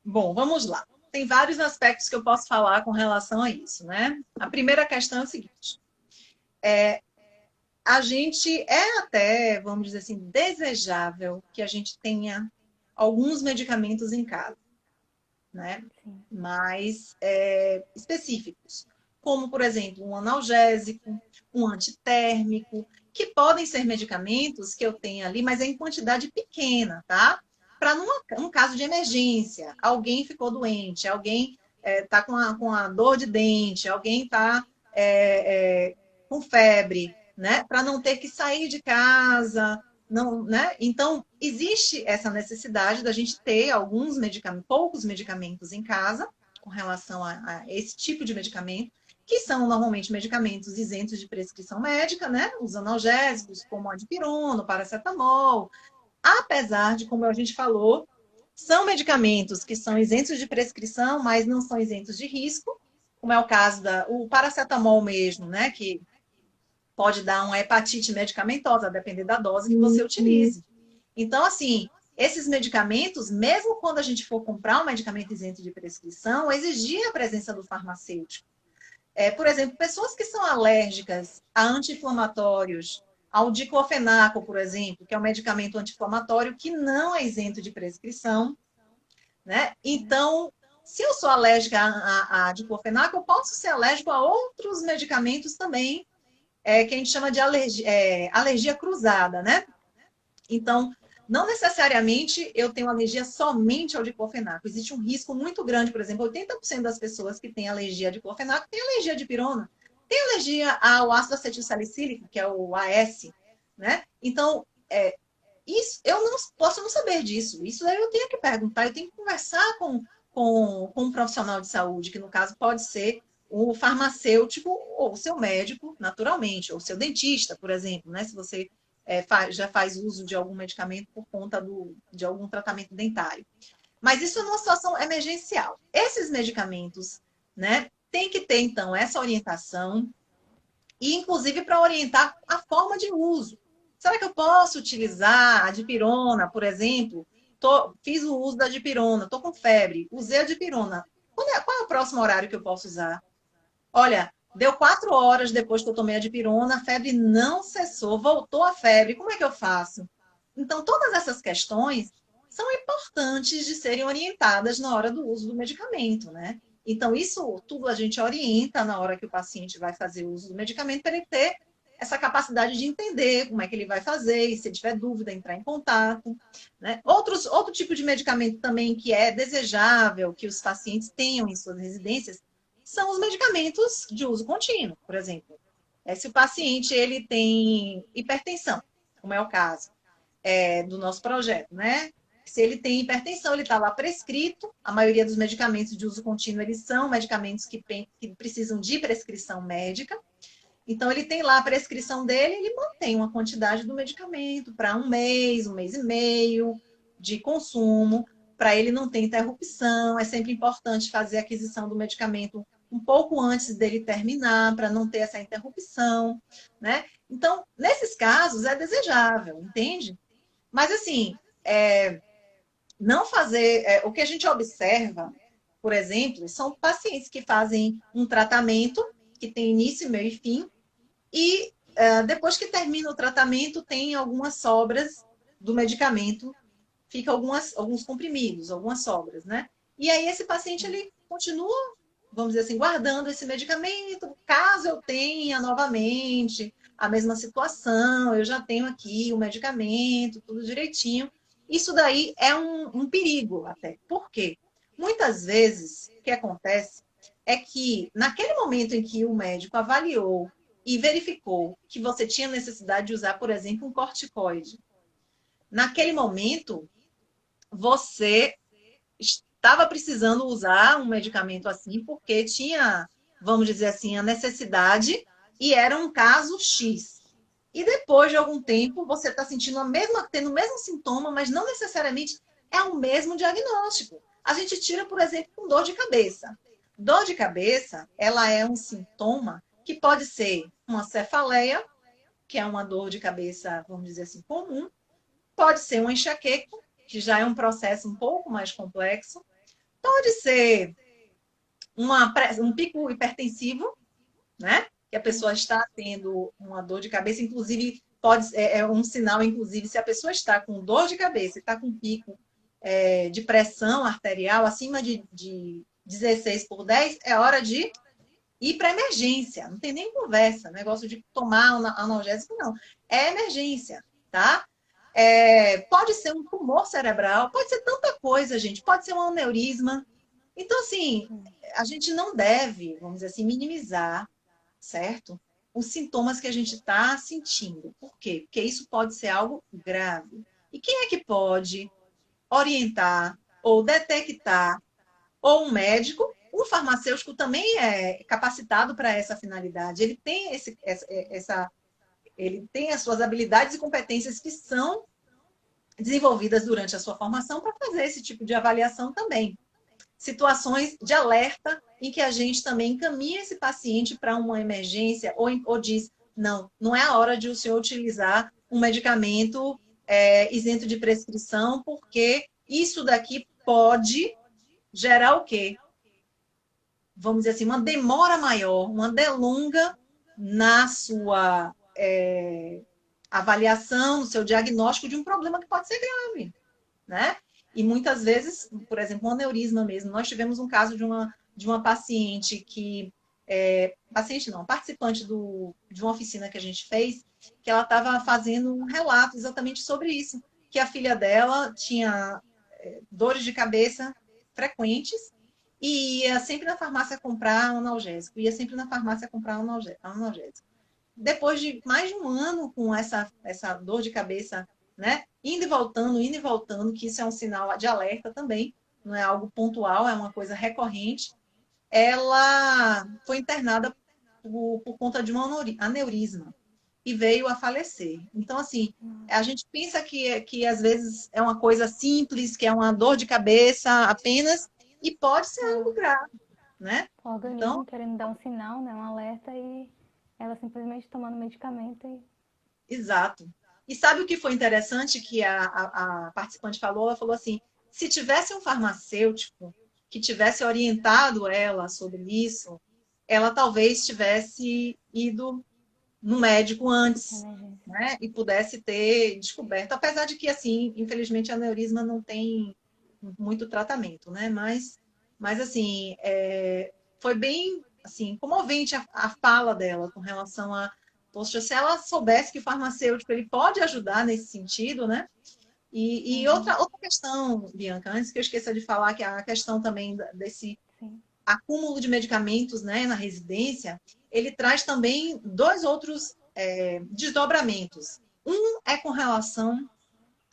Bom, vamos lá. Tem vários aspectos que eu posso falar com relação a isso, né? A primeira questão é o seguinte. A gente até, vamos dizer assim, desejável que a gente tenha alguns medicamentos em casa, né? Sim. Mais específicos, como, por exemplo, um analgésico, um antitérmico, que podem ser medicamentos que eu tenho ali, mas é em quantidade pequena, tá? Para um caso de emergência, alguém ficou doente, alguém está com a dor de dente, alguém está com febre, né? Para não ter que sair de casa, não, né? Então, existe essa necessidade da gente ter alguns medicamentos, poucos medicamentos em casa, com relação a esse tipo de medicamento, que são normalmente medicamentos isentos de prescrição médica, né? Os analgésicos, como a dipirona, o paracetamol. Apesar de, como a gente falou, são medicamentos que são isentos de prescrição, mas não são isentos de risco, como é o caso do paracetamol mesmo, né? Que pode dar uma hepatite medicamentosa, a depender da dose que você utilize. Então, assim, esses medicamentos, mesmo quando a gente for comprar um medicamento isento de prescrição, exigia a presença do farmacêutico. Por exemplo, pessoas que são alérgicas a anti-inflamatórios, ao diclofenaco, por exemplo, que é um medicamento anti-inflamatório que não é isento de prescrição, né? Então, se eu sou alérgica a diclofenaco, eu posso ser alérgico a outros medicamentos também, que a gente chama de alergia cruzada, né? Então, não necessariamente eu tenho alergia somente ao diclofenaco. Existe um risco muito grande, por exemplo, 80% das pessoas que têm alergia a diclofenaco têm alergia a dipirona, tem alergia ao ácido acetilsalicílico, que é o AS, né? Então, isso, eu não posso não saber disso. Isso aí eu tenho que perguntar, eu tenho que conversar com um profissional de saúde, que no caso pode ser o farmacêutico ou o seu médico, naturalmente, ou o seu dentista, por exemplo, né? Se você já faz uso de algum medicamento por conta de algum tratamento dentário. Mas isso é numa situação emergencial. Esses medicamentos, né, tem que ter, então, essa orientação, e inclusive para orientar a forma de uso. Será que eu posso utilizar a dipirona, por exemplo? Fiz o uso da dipirona, estou com febre, usei a dipirona. Qual é o próximo horário que eu posso usar? Olha, deu 4 horas depois que eu tomei a dipirona, a febre não cessou, voltou a febre. Como é que eu faço? Então, todas essas questões são importantes de serem orientadas na hora do uso do medicamento, né? Então, isso tudo a gente orienta na hora que o paciente vai fazer o uso do medicamento para ele ter essa capacidade de entender como é que ele vai fazer, e se ele tiver dúvida, entrar em contato, né? Outro tipo de medicamento também que é desejável que os pacientes tenham em suas residências são os medicamentos de uso contínuo, por exemplo. Se o paciente ele tem hipertensão, como é o caso do nosso projeto, né? Se ele tem hipertensão, ele está lá prescrito. A maioria dos medicamentos de uso contínuo, eles são medicamentos que precisam de prescrição médica. Então, ele tem lá a prescrição dele, ele mantém uma quantidade do medicamento para um mês e meio de consumo, para ele não ter interrupção. É sempre importante fazer a aquisição do medicamento um pouco antes dele terminar, para não ter essa interrupção, né? Então, nesses casos, é desejável, entende? Mas, assim, não fazer... o que a gente observa, por exemplo, são pacientes que fazem um tratamento que tem início, meio e fim, e depois que termina o tratamento, tem algumas sobras do medicamento, fica alguns comprimidos, algumas sobras, né? E aí esse paciente, ele continua, vamos dizer assim, guardando esse medicamento, caso eu tenha novamente a mesma situação, eu já tenho aqui o medicamento, tudo direitinho. Isso daí é um perigo até. Por quê? Muitas vezes, o que acontece é que, naquele momento em que o médico avaliou e verificou que você tinha necessidade de usar, por exemplo, um corticoide, naquele momento, você estava precisando usar um medicamento assim, porque tinha, vamos dizer assim, a necessidade, e era um caso X. E depois de algum tempo, você está sentindo tendo o mesmo sintoma, mas não necessariamente é o mesmo diagnóstico. A gente tira, por exemplo, com dor de cabeça. Dor de cabeça, ela é um sintoma que pode ser uma cefaleia, que é uma dor de cabeça, vamos dizer assim, comum. Pode ser uma enxaqueca, que já é um processo um pouco mais complexo. Pode ser um pico hipertensivo, né? Que a pessoa está tendo uma dor de cabeça, inclusive é um sinal, inclusive, se a pessoa está com dor de cabeça e está com pico de pressão arterial acima de 16/10, é hora de ir para emergência. Não tem nem conversa, negócio de tomar analgésico, não. É emergência, tá? Pode ser um tumor cerebral, pode ser tanta coisa, gente. Pode ser um aneurisma. Então, assim, a gente não deve, vamos dizer assim, minimizar, certo? Os sintomas que a gente está sentindo. Por quê? Porque isso pode ser algo grave. E quem é que pode orientar ou detectar? Ou um médico, um farmacêutico também é capacitado para essa finalidade. Ele tem ele tem as suas habilidades e competências que são desenvolvidas durante a sua formação para fazer esse tipo de avaliação também. Situações de alerta em que a gente também encaminha esse paciente para uma emergência ou diz, não é a hora de o senhor utilizar um medicamento isento de prescrição, porque isso daqui pode gerar o quê? Vamos dizer assim, uma demora maior, uma delonga na sua avaliação, no seu diagnóstico de um problema que pode ser grave, né? E muitas vezes, por exemplo, um aneurisma mesmo. Nós tivemos um caso de uma paciente que... paciente não, participante de uma oficina que a gente fez, que ela estava fazendo um relato exatamente sobre isso, que a filha dela tinha dores de cabeça frequentes e ia sempre na farmácia comprar analgésico, ia sempre na farmácia comprar analgésico. Depois de mais de um ano com essa dor de cabeça, né, indo e voltando, que isso é um sinal de alerta também, não é algo pontual, é uma coisa recorrente, ela foi internada por conta de um aneurisma e veio a falecer. Então, assim, a gente pensa que às vezes é uma coisa simples, que é uma dor de cabeça apenas, e pode ser algo grave, né? O organismo Então, querendo dar um sinal, né, um alerta, e ela simplesmente tomando medicamento e... exato. E sabe o que foi interessante que a participante falou? Ela falou assim, se tivesse um farmacêutico que tivesse orientado ela sobre isso, ela talvez tivesse ido no médico antes, emergência. né? E pudesse ter descoberto. Apesar de que, assim, infelizmente, a aneurisma não tem muito tratamento, né? Mas assim, foi bem assim, comovente a fala dela com relação a, poxa, se ela soubesse que o farmacêutico ele pode ajudar nesse sentido, né? E outra questão, Bianca, antes que eu esqueça de falar, que é a questão também desse Sim. acúmulo de medicamentos, né, na residência, ele traz também dois outros desdobramentos. Um é com relação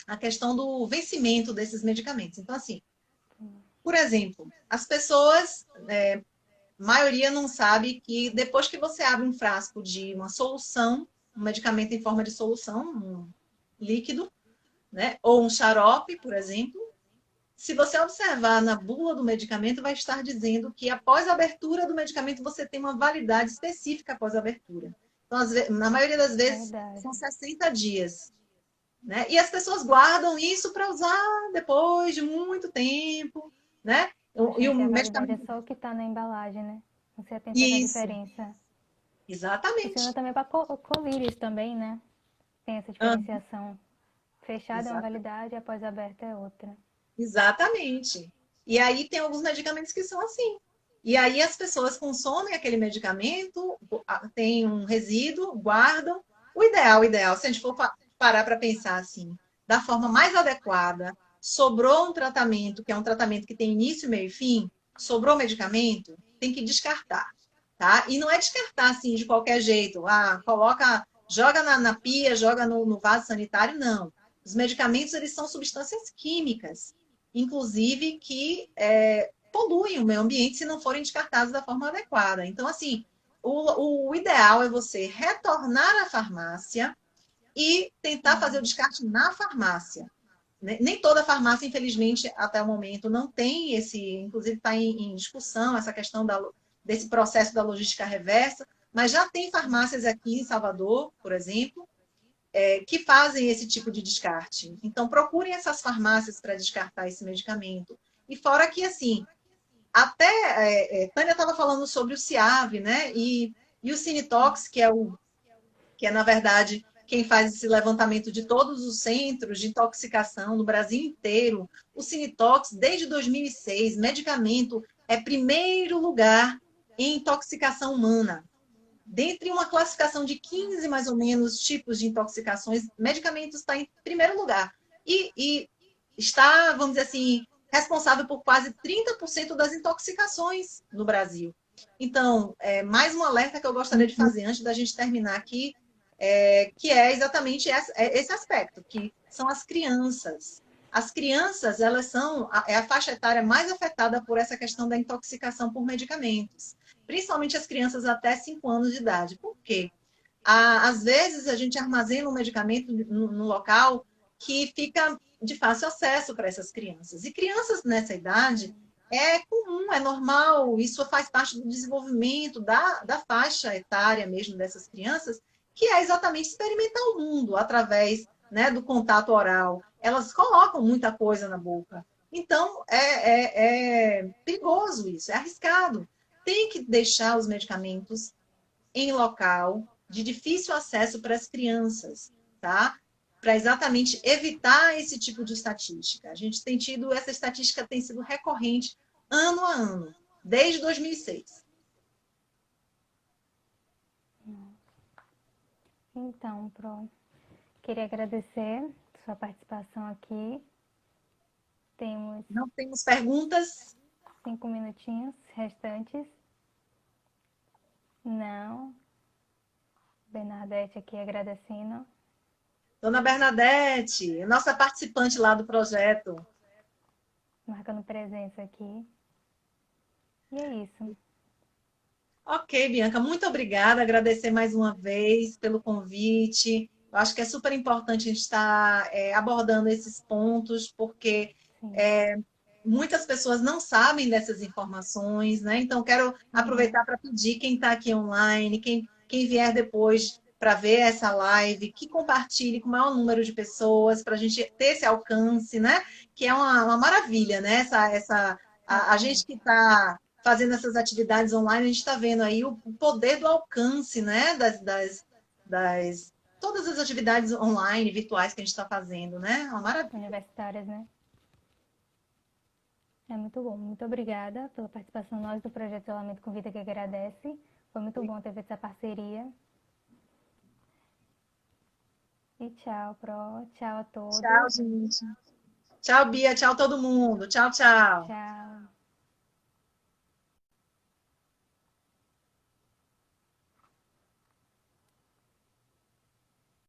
à questão do vencimento desses medicamentos. Então, assim, por exemplo, as pessoas, a maioria não sabe que depois que você abre um frasco de uma solução, um medicamento em forma de solução, um líquido, né, ou um xarope, por exemplo, se você observar na bula do medicamento, vai estar dizendo que após a abertura do medicamento, você tem uma validade específica após a abertura. Então, na maioria das vezes, Verdade. são 60 dias. Né? E as pessoas guardam isso para usar depois de muito tempo. Né? E o Achando que a validade é medicamento. só o que está na embalagem, né? Não se atenta a essa Isso, diferença. Funciona exatamente. também para colírios também, né? Tem essa Ah, diferenciação. Fechada é uma exata- validade, após aberta é outra. exatamente. E aí tem alguns medicamentos que são assim. E aí as pessoas consomem aquele medicamento, tem um resíduo, guardam. O ideal, se a gente for parar para pensar assim, da forma mais adequada, sobrou um tratamento, que é um tratamento que tem início, meio e fim, sobrou medicamento, tem que descartar, tá? E não é descartar assim de qualquer jeito, coloca, joga na pia, joga no vaso sanitário, não. Os medicamentos, eles são substâncias químicas, inclusive que poluem o meio ambiente se não forem descartados da forma adequada. Então, assim, o ideal é você retornar à farmácia e tentar fazer o descarte na farmácia. Nem toda farmácia, infelizmente, até o momento, não tem esse, inclusive está em discussão essa questão desse processo da logística reversa, mas já tem farmácias aqui em Salvador, por exemplo, que fazem esse tipo de descarte. Então, procurem essas farmácias para descartar esse medicamento. E fora que, assim, até Tânia estava falando sobre o CIAV, né? E o Cinetox, que é, na verdade, quem faz esse levantamento de todos os centros de intoxicação no Brasil inteiro. O Cinetox, desde 2006, medicamento é primeiro lugar em intoxicação humana. Dentre uma classificação de 15, mais ou menos, tipos de intoxicações, medicamentos está em primeiro lugar. E está, vamos dizer assim, responsável por quase 30% das intoxicações no Brasil. Então, mais um alerta que eu gostaria de fazer antes da gente terminar aqui, que é exatamente esse aspecto, que são as crianças. As crianças, elas são a faixa etária mais afetada por essa questão da intoxicação por medicamentos, principalmente as crianças até 5 anos de idade. Por quê? Às vezes, a gente armazena um medicamento no local que fica de fácil acesso para essas crianças. E crianças nessa idade, é comum, é normal, isso faz parte do desenvolvimento da faixa etária mesmo dessas crianças, que é exatamente experimentar o mundo através né, do contato oral, elas colocam muita coisa na boca. Então, é perigoso isso, é arriscado. Tem que deixar os medicamentos em local de difícil acesso para as crianças, tá? Para exatamente evitar esse tipo de estatística. A gente tem tido, essa estatística tem sido recorrente ano a ano, desde 2006. Então, queria agradecer sua participação aqui. Temos Não temos perguntas? 5 minutinhos restantes. Não. Bernadette aqui agradecendo. Dona Bernadette, nossa participante lá do projeto. Marcando presença aqui. E é isso. Ok, Bianca, muito obrigada. Agradecer mais uma vez pelo convite. Eu acho que é super importante a gente estar abordando esses pontos, porque muitas pessoas não sabem dessas informações, né? Então, quero aproveitar para pedir quem está aqui online, quem vier depois para ver essa live, que compartilhe com o maior número de pessoas, para a gente ter esse alcance, né? Que é uma maravilha, né? A gente que está fazendo essas atividades online, a gente está vendo aí o poder do alcance, né? Todas as atividades online, virtuais que a gente está fazendo, né? É uma maravilha. Universitárias, né? É muito bom. Muito obrigada pela participação. Nós do Projeto Isolamento com Vida que agradece. Foi muito bom ter feito essa parceria. E tchau, Pro. Tchau a todos. Tchau, gente. Tchau, Bia. Tchau, todo mundo. Tchau, tchau. Tchau.